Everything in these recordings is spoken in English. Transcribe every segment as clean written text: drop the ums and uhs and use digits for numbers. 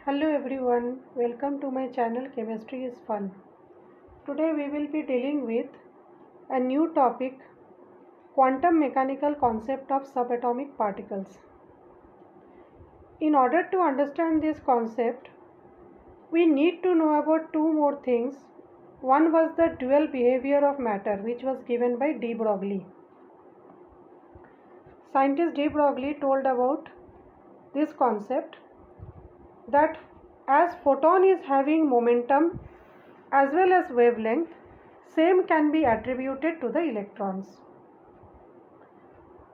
Hello everyone, welcome to my channel Chemistry is Fun. Today we will be dealing with a new topic, quantum mechanical concept of subatomic particles. In order to understand this concept, we need to know about two more things. One was the dual behavior of matter, which was given by de Broglie. Scientist de Broglie told about this concept that as photon is having momentum as well as wavelength, same can be attributed to the electrons.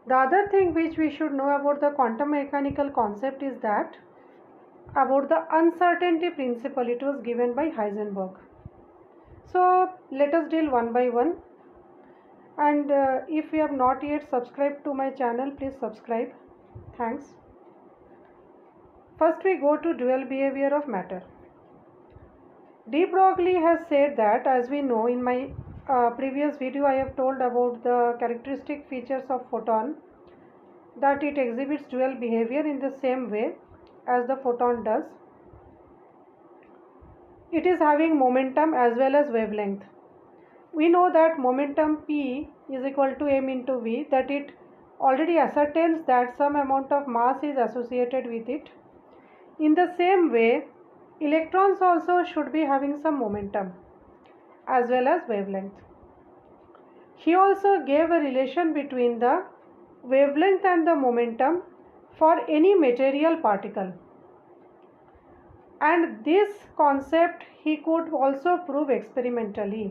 The other thing which we should know about the quantum mechanical concept is that about the uncertainty principle. It was given by Heisenberg. So let us deal one by one, and if you have not yet subscribed to my channel, please subscribe. Thanks. First we go to dual behavior of matter. De Broglie has said that, as we know, in my previous video I have told about the characteristic features of photon, that it exhibits dual behavior in the same way as the photon does. It is having momentum as well as wavelength. We know that momentum P is equal to m into v, that it already ascertains that some amount of mass is associated with it. In the same way, electrons also should be having some momentum as well as wavelength. He also gave a relation between the wavelength and the momentum for any material particle. And this concept he could also prove experimentally.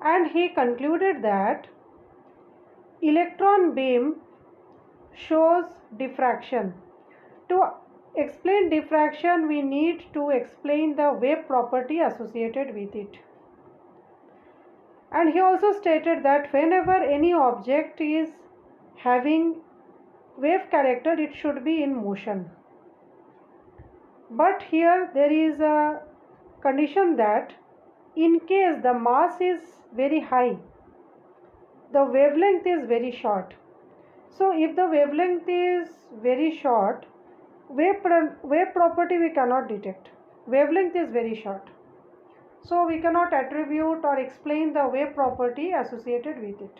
And he concluded that electron beam shows diffraction. To explain diffraction, we need to explain the wave property associated with it. And he also stated that whenever any object is having wave character, it should be in motion. But here there is a condition that in case the mass is very high, the wavelength is very short. So if the wavelength is very short, wave property we cannot detect. Wavelength is very short. So we cannot attribute or explain the wave property associated with it.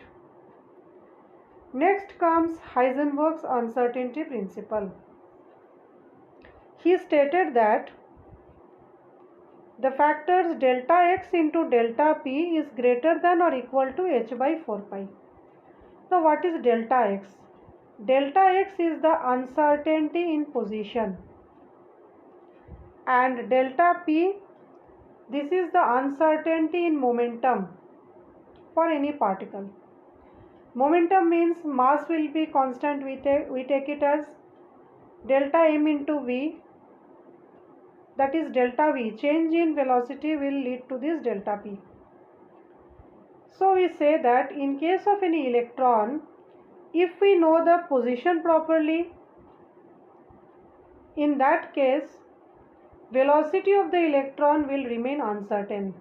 Next comes Heisenberg's uncertainty principle. He stated that the factors delta x into delta p is greater than or equal to h by 4 pi. Now what is delta x? Delta x is the uncertainty in position, and delta p, this is the uncertainty in momentum for any particle. Momentum means mass will be constant. We take it as delta m into v, that is delta v. Change in velocity will lead to this delta p. So we say that in case of any electron, if we know the position properly, in that case velocity of the electron will remain uncertain.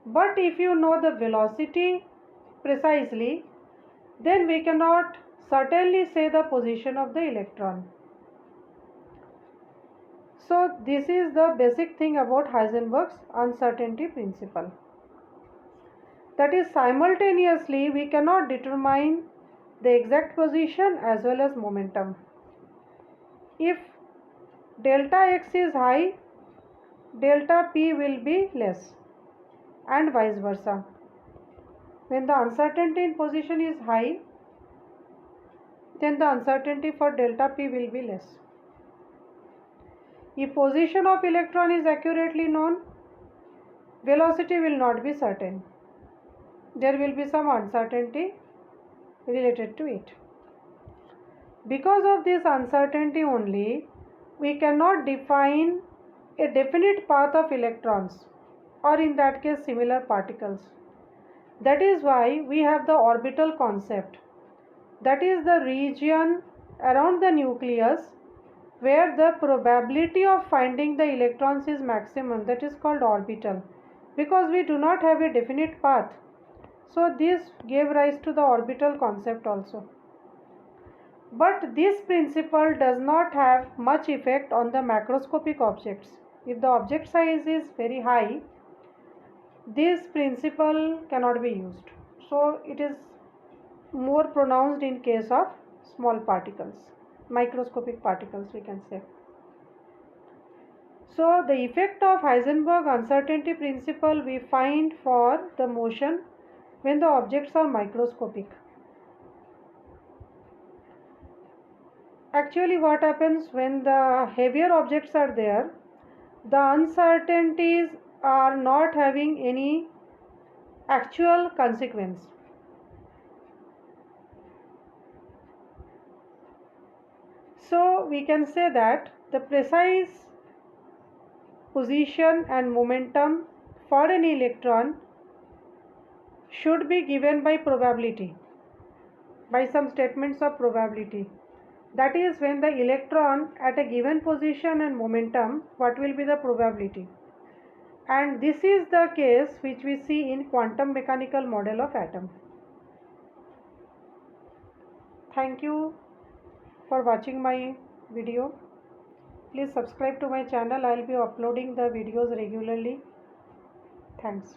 But if you know the velocity precisely, then we cannot certainly say the position of the electron. So this is the basic thing about Heisenberg's uncertainty principle. That is, simultaneously we cannot determine the exact position as well as momentum. If delta x is high, delta p will be less, and vice versa. When the uncertainty in position is high, then the uncertainty for delta p will be less. If position of electron is accurately known, velocity will not be certain. There will be some uncertainty related to it. Because of this uncertainty only, we cannot define a definite path of electrons, or in that case similar particles. That is why we have the orbital concept. That is the region around the nucleus where the probability of finding the electrons is maximum. That is called orbital, because we do not have a definite path. So this gave rise to the orbital concept also. But this principle does not have much effect on the macroscopic objects. If the object size is very high, this principle cannot be used. So it is more pronounced in case of small particles, microscopic particles we can say. So the effect of Heisenberg uncertainty principle we find for the motion when the objects are microscopic. Actually what happens when the heavier objects are there, the uncertainties are not having any actual consequence. So we can say that the precise position and momentum for an electron should be given by probability, by some statements of probability. That is, when the electron at a given position and momentum, what will be the probability? And this is the case which we see in quantum mechanical model of atom. Thank you for watching my video. Please subscribe to my channel. I will be uploading the videos regularly. Thanks.